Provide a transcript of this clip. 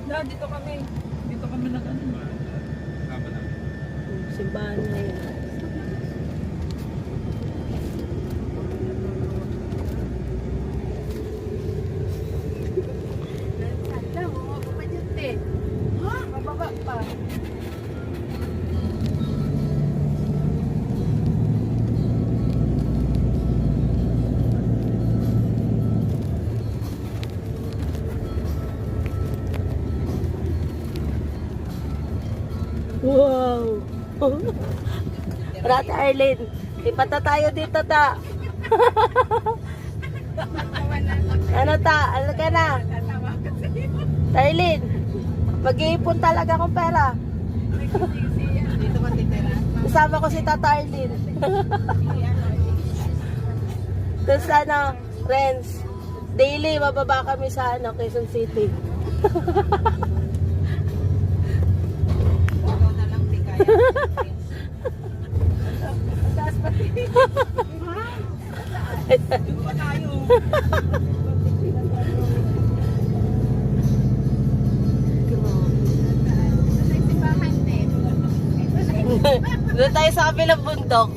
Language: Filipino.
Dito kami. Dito kami nag-ano. Simbahan na yun. Mababa pa. Wow! Rat Arlene, ipata tayo dito ta. Ano ta? Ano ka na? Arlene, mag-iipon talaga akong pera. Dito ka titira. Kasama ko si Tata Arlene. Tapos ano, friends, daily mababa kami sa ano, Quezon City. Taas pati. Doon pa tayo. Doon tayo sa kabilang bundok.